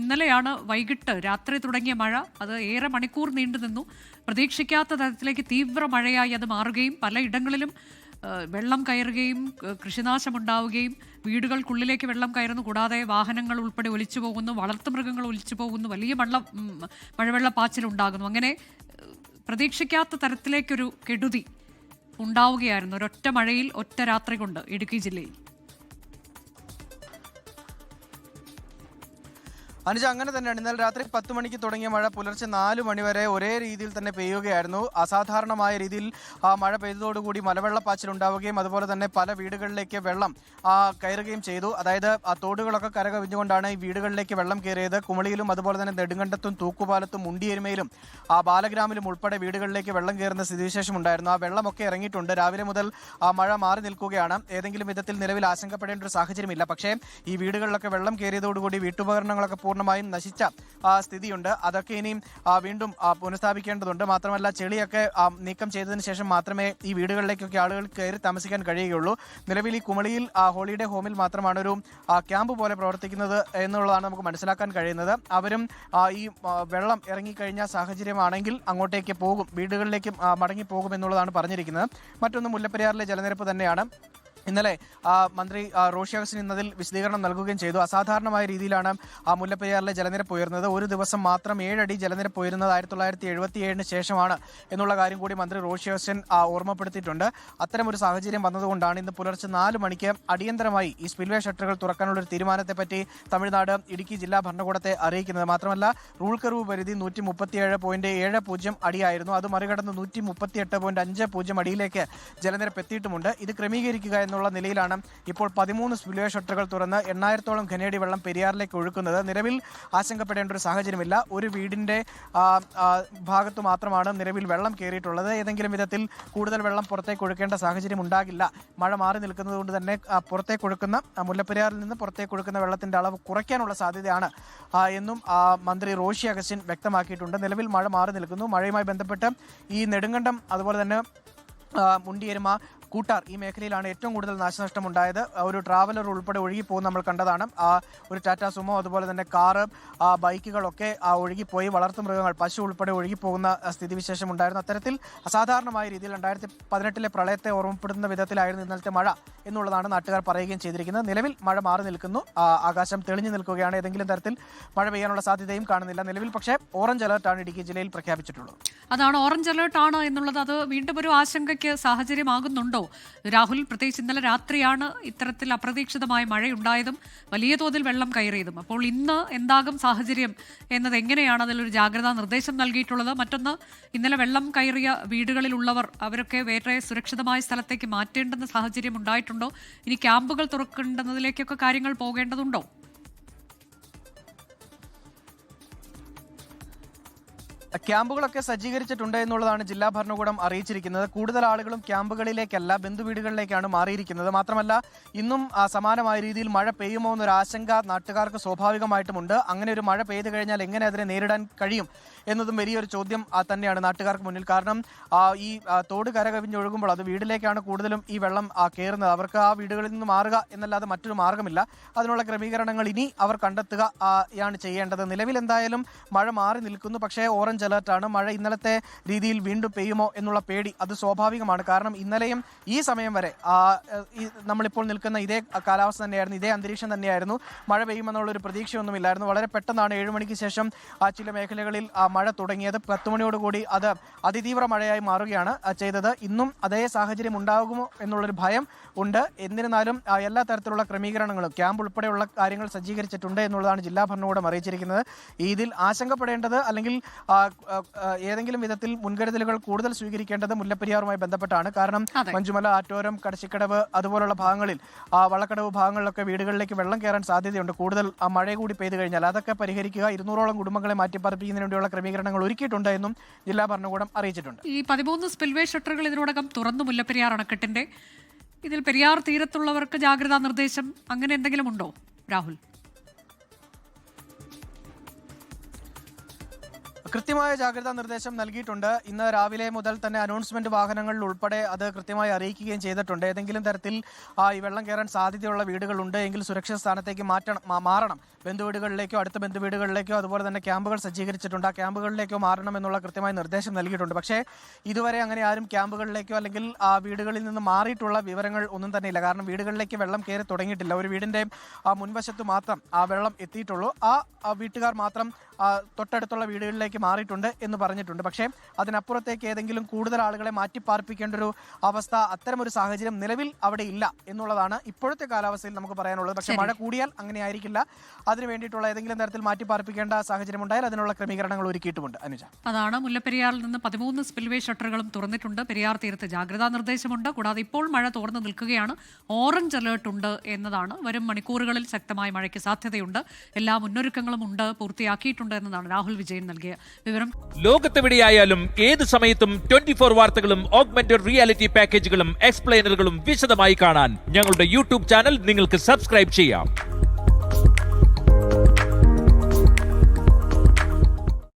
ഇന്നലെയാണ് വൈകിട്ട് രാത്രി തുടങ്ങിയ മഴ. അത് ഏറെ മണിക്കൂർ നീണ്ടു നിന്നു. പ്രതീക്ഷിക്കാത്ത തരത്തിലേക്ക് തീവ്ര മഴയായി അത് മാറുകയും പലയിടങ്ങളിലും വെള്ളം കയറുകയും കൃഷിനാശമുണ്ടാവുകയും വീടുകൾക്കുള്ളിലേക്ക് വെള്ളം കയറുന്നു. കൂടാതെ വാഹനങ്ങൾ ഉൾപ്പെടെ ഒലിച്ചു പോകുന്നു, വളർത്തുമൃഗങ്ങൾ ഒലിച്ചു പോകുന്നു, വലിയ മഴവെള്ളപ്പാച്ചിലുണ്ടാകുന്നു. അങ്ങനെ പ്രതീക്ഷിക്കാത്ത തരത്തിലേക്കൊരു കെടുതി ഉണ്ടാവുകയായിരുന്നു ഒരൊറ്റ മഴയിൽ, ഒറ്റ രാത്രി കൊണ്ട് ഇടുക്കി ജില്ലയിൽ. അനുജ, അങ്ങനെ തന്നെയാണ്. ഇന്നലെ രാത്രി 10 മണിക്ക് തുടങ്ങിയ മഴ പുലർച്ചെ 4 മണിവരെ ഒരേ രീതിയിൽ തന്നെ പെയ്യുകയായിരുന്നു. അസാധാരണമായ രീതിയിൽ മഴ പെയ്തതോടുകൂടി മലവെള്ളപ്പാച്ചിൽ ഉണ്ടാവുകയും അതുപോലെ തന്നെ പല വീടുകളിലേക്ക് വെള്ളം കയറുകയും ചെയ്തു. അതായത് തോടുകളൊക്കെ കരകവിഞ്ഞുകൊണ്ടാണ് ഈ വീടുകളിലേക്ക് വെള്ളം കയറിയത്. കുമളിയിലും അതുപോലെ തന്നെ നെടുങ്കണ്ടത്തും തൂക്കുപാലത്തും മുണ്ടിയെരുമയിലും ബാലഗ്രാമിലും ഉൾപ്പെടെ വീടുകളിലേക്ക് വെള്ളം കയറുന്ന സ്ഥിതിവിശേഷം ഉണ്ടായിരുന്നു. ആ വെള്ളമൊക്കെ ഇറങ്ങിയിട്ടുണ്ട്. രാവിലെ മുതൽ മഴ മാറി നിൽക്കുകയാണ്. ഏതെങ്കിലും വിധത്തിൽ നിലവിൽ ആശങ്കപ്പെടേണ്ട ഒരു സാഹചര്യമില്ല. പക്ഷേ ഈ വീടുകളിലൊക്കെ വെള്ളം കയറിയതോടുകൂടി വീട്ടുപകരണങ്ങളൊക്കെ പൂർണ്ണമായും നശിച്ച സ്ഥിതിയുണ്ട്. അതൊക്കെ ഇനിയും വീണ്ടും പുനഃസ്ഥാപിക്കേണ്ടതുണ്ട്. മാത്രമല്ല ചെളിയൊക്കെ നീക്കം ചെയ്തതിനു ശേഷം മാത്രമേ ഈ വീടുകളിലേക്കൊക്കെ ആളുകൾ കയറി താമസിക്കാൻ കഴിയുകയുള്ളൂ. നിലവിൽ ഈ കുമളിയിൽ ഹോളിഡേ ഹോമിൽ മാത്രമാണ് ഒരു ക്യാമ്പ് പോലെ പ്രവർത്തിക്കുന്നത് എന്നുള്ളതാണ് നമുക്ക് മനസ്സിലാക്കാൻ കഴിയുന്നത്. അവരും ഈ വെള്ളം ഇറങ്ങിക്കഴിഞ്ഞ സാഹചര്യമാണെങ്കിൽ അങ്ങോട്ടേക്ക് പോകും, വീടുകളിലേക്ക് മടങ്ങി പോകും എന്നുള്ളതാണ് പറഞ്ഞിരിക്കുന്നത്. മറ്റൊന്ന് മുല്ലപ്പെരിയാറിലെ ജലനിരപ്പ് തന്നെയാണ്. ഇന്നലെ മന്ത്രി റോഷി അഗസ്റ്റിൻ ഇന്നതിൽ വിശദീകരണം നൽകുകയും ചെയ്തു. അസാധാരണമായ രീതിയിലാണ് മുല്ലപ്പെരിയാറിലെ ജലനിരപ്പ് ഉയർന്നത്. ഒരു ദിവസം മാത്രം 7 അടി ജലനിരപ്പ് ഉയരുന്നത് 1977 ശേഷമാണ് എന്നുള്ള കാര്യം കൂടി മന്ത്രി റോഷി അഗസ്റ്റിൻ ഓർമ്മപ്പെടുത്തിയിട്ടുണ്ട്. അത്തരമൊരു സാഹചര്യം വന്നതുകൊണ്ടാണ് ഇന്ന് പുലർച്ചെ 4 മണിക്ക് അടിയന്തരമായി ഈ സ്പിൽവേ ഷട്ടറുകൾ തുറക്കാനുള്ള ഒരു തീരുമാനത്തെപ്പറ്റി തമിഴ്നാട് ഇടുക്കി ജില്ലാ ഭരണകൂടത്തെ അറിയിക്കുന്നത്. മാത്രമല്ല റൂൾ കർവ് പരിധി 137.70 അടിയായിരുന്നു. അത് മറികടന്ന് 138.50 അടിയിലേക്ക് ജലനിരപ്പ് എത്തിയിട്ടുമുണ്ട്. ഇത് ക്രമീകരിക്കുക എന്നുള്ള നിലയിലാണ് ഇപ്പോൾ 13 സ്പിൽവേ ഷട്ടറുകൾ തുറന്ന് 8000-ഓളം ഘനയടി വെള്ളം പെരിയാറിലേക്ക് ഒഴുക്കുന്നത്. നിലവിൽ ആശങ്കപ്പെടേണ്ട ഒരു സാഹചര്യമില്ല. ഒരു വീടിന്റെ ഭാഗത്ത് മാത്രമാണ് നിലവിൽ വെള്ളം കയറിയിട്ടുള്ളത്. ഏതെങ്കിലും വിധത്തിൽ കൂടുതൽ വെള്ളം പുറത്തേക്ക് ഒഴുക്കേണ്ട സാഹചര്യം ഉണ്ടാകില്ല. മഴ മാറി നിൽക്കുന്നത് കൊണ്ട് തന്നെ പുറത്തേക്ക് ഒഴുക്കുന്ന മുല്ലപ്പെരിയാറിൽ നിന്ന് പുറത്തേക്ക് ഒഴുക്കുന്ന വെള്ളത്തിന്റെ അളവ് കുറയ്ക്കാനുള്ള സാധ്യതയാണ് എന്നും മന്ത്രി റോഷി അഗസ്റ്റിൻ വ്യക്തമാക്കിയിട്ടുണ്ട്. നിലവിൽ മഴ മാറി നിൽക്കുന്നു. മഴയുമായി ബന്ധപ്പെട്ട് ഈ നെടുങ്കണ്ടം അതുപോലെ തന്നെ മുണ്ടിയെരുമ, കൂട്ടാർ ഈ മേഖലയിലാണ് ഏറ്റവും കൂടുതൽ നാശനഷ്ടം ഉണ്ടായത്. ഒരു ട്രാവലർ ഉൾപ്പെടെ ഒഴുകിപ്പോകുന്ന നമ്മൾ കണ്ടതാണ്. ഒരു ടാറ്റ സുമോ അതുപോലെ തന്നെ കാറ്, ബൈക്കുകളൊക്കെ ഒഴുകിപ്പോയി. വളർത്തുമൃഗങ്ങൾ, പശു ഉൾപ്പെടെ ഒഴുകിപ്പോകുന്ന സ്ഥിതിവിശേഷം ഉണ്ടായിരുന്നു. അത്തരത്തിൽ അസാധാരണമായ രീതിയിൽ 2018 പ്രളയത്തെ ഓർമ്മപ്പെടുത്തുന്ന വിധത്തിലായിരുന്നു ഇന്നലത്തെ മഴ എന്നുള്ളതാണ് നാട്ടുകാർ പറയുകയും ചെയ്തിരിക്കുന്നത്. നിലവിൽ മഴ മാറി നിൽക്കുന്നു. ആകാശം തെളിഞ്ഞു നിൽക്കുകയാണ്. ഏതെങ്കിലും തരത്തിൽ മഴ പെയ്യാനുള്ള സാധ്യതയും കാണുന്നില്ല. നിലവിൽ പക്ഷേ ഓറഞ്ച് അലർട്ടാണ് ഇടുക്കി ജില്ലയിൽ പ്രഖ്യാപിച്ചിട്ടുള്ളത്. അതാണ് ഓറഞ്ച് അലർട്ടാണ് എന്നുള്ളത്. അത് വീണ്ടും ഒരു ആശങ്കയ്ക്ക് സാഹചര്യമാകുന്നുണ്ടോ രാഹുൽ? പ്രത്യേകിച്ച് ഇന്നലെ രാത്രിയാണ് ഇത്തരത്തിൽ അപ്രതീക്ഷിതമായ മഴയുണ്ടായതും വലിയ തോതിൽ വെള്ളം കയറിയതും. അപ്പോൾ ഇന്ന് എന്താകും സാഹചര്യം എന്നത് എങ്ങനെയാണ് അതിലൊരു ജാഗ്രതാ നിർദ്ദേശം നൽകിയിട്ടുള്ളത്? മറ്റൊന്ന്, ഇന്നലെ വെള്ളം കയറിയ വീടുകളിലുള്ളവർ അവരൊക്കെ വേറെ സുരക്ഷിതമായ സ്ഥലത്തേക്ക് മാറ്റേണ്ടുന്ന സാഹചര്യം ഉണ്ടായിട്ടുണ്ടോ? ഇനി ക്യാമ്പുകൾ തുറക്കേണ്ടുന്നതിലേക്കൊക്കെ കാര്യങ്ങൾ പോകേണ്ടതുണ്ടോ? ക്യാമ്പുകളൊക്കെ സജ്ജീകരിച്ചിട്ടുണ്ട് എന്നുള്ളതാണ് ജില്ലാ ഭരണകൂടം അറിയിച്ചിരിക്കുന്നത്. കൂടുതൽ ആളുകളും ക്യാമ്പുകളിലേക്കല്ല, ബന്ധുവീടുകളിലേക്കാണ് മാറിയിരിക്കുന്നത്. മാത്രമല്ല ഇന്നും സമാനമായ രീതിയിൽ മഴ പെയ്യുമോ എന്നൊരു ആശങ്ക നാട്ടുകാർക്ക് സ്വാഭാവികമായിട്ടുമുണ്ട്. അങ്ങനെ ഒരു മഴ പെയ്തു കഴിഞ്ഞാൽ എങ്ങനെ അതിനെ നേരിടാൻ കഴിയും എന്നതും വലിയൊരു ചോദ്യം തന്നെയാണ് നാട്ടുകാർക്ക് മുന്നിൽ. കാരണം ഈ തോട് കരകവിഞ്ഞൊഴുകുമ്പോൾ അത് വീട്ടിലേക്കാണ് കൂടുതലും ഈ വെള്ളം കയറുന്നത്. അവർക്ക് ആ വീടുകളിൽ നിന്ന് മാറുക എന്നല്ലാതെ മറ്റൊരു മാർഗമില്ല. അതിനുള്ള ക്രമീകരണങ്ങൾ ഇനി അവർ കണ്ടെത്തുകയാണ് ചെയ്യേണ്ടത്. നിലവിൽ എന്തായാലും മഴ മാറി നിൽക്കുന്നു. പക്ഷേ ഓറഞ്ച് അലർട്ടാണ്. മഴ ഇന്നലത്തെ രീതിയിൽ വീണ്ടും പെയ്യുമോ എന്നുള്ള പേടി അത് സ്വാഭാവികമാണ്. കാരണം ഇന്നലെയും ഈ സമയം വരെ നമ്മളിപ്പോൾ നിൽക്കുന്ന ഇതേ കാലാവസ്ഥ തന്നെയായിരുന്നു, ഇതേ അന്തരീക്ഷം തന്നെയായിരുന്നു. മഴ പെയ്യുമെന്നുള്ളൊരു പ്രതീക്ഷയൊന്നുമില്ലായിരുന്നു. വളരെ പെട്ടെന്നാണ് 7 മണിക്ക് ശേഷം ചില മേഖലകളിൽ മഴ തുടങ്ങിയത്. 10 മണിയോടുകൂടി അത് അതിതീവ്ര മഴയായി മാറുകയാണ് ചെയ്തത്. ഇന്നും അതേ സാഹചര്യം ഉണ്ടാകുമോ എന്നുള്ളൊരു ഭയം ഉണ്ട്. എന്നിരുന്നാലും എല്ലാ തരത്തിലുള്ള ക്രമീകരണങ്ങളും ക്യാമ്പ് ഉൾപ്പെടെയുള്ള കാര്യങ്ങൾ സജ്ജീകരിച്ചിട്ടുണ്ട് എന്നുള്ളതാണ് ജില്ലാ ഭരണകൂടം അറിയിച്ചിരിക്കുന്നത്. ഇതിൽ ആശങ്കപ്പെടേണ്ടത് അല്ലെങ്കിൽ ഏതെങ്കിലും വിധത്തിൽ മുൻകരുതലുകൾ കൂടുതൽ സ്വീകരിക്കേണ്ടത് മുല്ലപ്പെരിയാറുമായി ബന്ധപ്പെട്ടാണ്. കാരണം മഞ്ചുമല, ആറ്റോരം, കടശിക്കടവ് അതുപോലുള്ള ഭാഗങ്ങളിൽ, വള്ളക്കടവ് ഭാഗങ്ങളിലൊക്കെ വീടുകളിലേക്ക് വെള്ളം കയറാൻ സാധ്യതയുണ്ട്. കൂടുതൽ മഴ കൂടി പെയ്തു കഴിഞ്ഞാൽ അതൊക്കെ പരിഹരിക്കുക, 200ഓളം കുടുംബങ്ങളെ മാറ്റിപ്പാർപ്പിക്കുന്നതിന് വേണ്ടിയുള്ള ക്രമീകരണങ്ങൾ ഒരുക്കിയിട്ടുണ്ട് എന്നും ജില്ലാ ഭരണകൂടം അറിയിച്ചിട്ടുണ്ട്. ഈ 13 സ്പിൽവേ ഷട്ടറുകൾ ഇതിനോടകം തുറന്നു മുല്ലപ്പെരിയാർ അണക്കെട്ടിന്റെ. ഇതിൽ പെരിയാർ തീരത്തുള്ളവർക്ക് ജാഗ്രതാ നിർദ്ദേശം അങ്ങനെ എന്തെങ്കിലും ഉണ്ടോ രാഹുൽ? കൃത്യമായ ജാഗ്രതാ നിർദ്ദേശം നൽകിയിട്ടുണ്ട്. ഇന്ന് രാവിലെ മുതൽ തന്നെ അനൗൺസ്മെന്റ് വാഹനങ്ങളിൽ ഉൾപ്പെടെ അത് കൃത്യമായി അറിയിക്കുകയും ചെയ്തിട്ടുണ്ട്. ഏതെങ്കിലും തരത്തിൽ ഈ വെള്ളം കയറാൻ സാധ്യതയുള്ള വീടുകളുണ്ട് എങ്കിൽ സുരക്ഷിത സ്ഥാനത്തേക്ക് മാറണം. ബന്ധുവീടുകളിലേക്കോ അടുത്ത ബന്ധുവീടുകളിലേക്കോ അതുപോലെ തന്നെ ക്യാമ്പുകൾ സജ്ജീകരിച്ചിട്ടുണ്ട്. ആ ക്യാമ്പുകളിലേക്കോ മാറണം എന്നുള്ള കൃത്യമായ നിർദ്ദേശം നൽകിയിട്ടുണ്ട്. പക്ഷേ ഇതുവരെ അങ്ങനെ ആരും ക്യാമ്പുകളിലേക്കോ അല്ലെങ്കിൽ ആ വീടുകളിൽ നിന്ന് മാറിയിട്ടുള്ള വിവരങ്ങൾ ഒന്നും തന്നെ ഇല്ല. കാരണം വീടുകളിലേക്ക് വെള്ളം കയറി തുടങ്ങിയിട്ടില്ല. ഒരു വീടിന്റെ മുൻവശത്ത് മാത്രം ആ വെള്ളം എത്തിയിട്ടുള്ളൂ. ആ വീട്ടുകാർ മാത്രം തൊട്ടടുത്തുള്ള വീടുകളിലേക്ക് മാറിയിട്ടുണ്ട് എന്ന് പറഞ്ഞിട്ടുണ്ട്. പക്ഷേ അതിനപ്പുറത്തേക്ക് ഏതെങ്കിലും കൂടുതൽ ആളുകളെ മാറ്റിപ്പാർപ്പിക്കേണ്ട ഒരു അവസ്ഥ, അത്തരമൊരു സാഹചര്യം നിലവിൽ അവിടെ ഇല്ല എന്നുള്ളതാണ് ഇപ്പോഴത്തെ കാലാവസ്ഥയിൽ നമുക്ക് പറയാനുള്ളത്. പക്ഷേ മഴ കൂടിയാൽ അങ്ങനെ ആയിരിക്കില്ല. അതിന് വേണ്ടിയിട്ടുള്ള ഏതെങ്കിലും തരത്തിൽ മാറ്റിപ്പാർപ്പിക്കേണ്ട സാഹചര്യം ഉണ്ടായാൽ അതിനുള്ള ക്രമീകരണങ്ങൾ ഒരുക്കിയിട്ടുമുണ്ട്. അനുജ, അതാണ് മുല്ലപ്പെരിയാറിൽ നിന്ന് 13 സ്പിൽവേ ഷട്ടറുകളും തുറന്നിട്ടുണ്ട്. പെരിയാർ തീരത്ത് ജാഗ്രതാ നിർദ്ദേശമുണ്ട്. കൂടാതെ ഇപ്പോൾ മഴ തോർന്നു നിൽക്കുകയാണ്. ഓറഞ്ച് അലേർട്ട് ഉണ്ട് എന്നതാണ്. വരും മണിക്കൂറുകളിൽ ശക്തമായ മഴയ്ക്ക് സാധ്യതയുണ്ട്. എല്ലാ മുന്നൊരുക്കങ്ങളും ഉണ്ട്, പൂർത്തിയാക്കിയിട്ടുണ്ട് എന്നതാണ് രാഹുൽ വിജയൻ നൽകിയ വിവരം. ലോകത്തെവിടെയായാലും ഏത് സമയത്തും 24 വാർത്തകളും ഓഗ്മെന്റഡ് റിയാലിറ്റി പാക്കേജുകളും എക്സ്പ്ലെയിനറുകളും വിശദമായി കാണാൻ ഞങ്ങളുടെ യൂട്യൂബ് ചാനൽ നിങ്ങൾക്ക് സബ്സ്ക്രൈബ് ചെയ്യാം.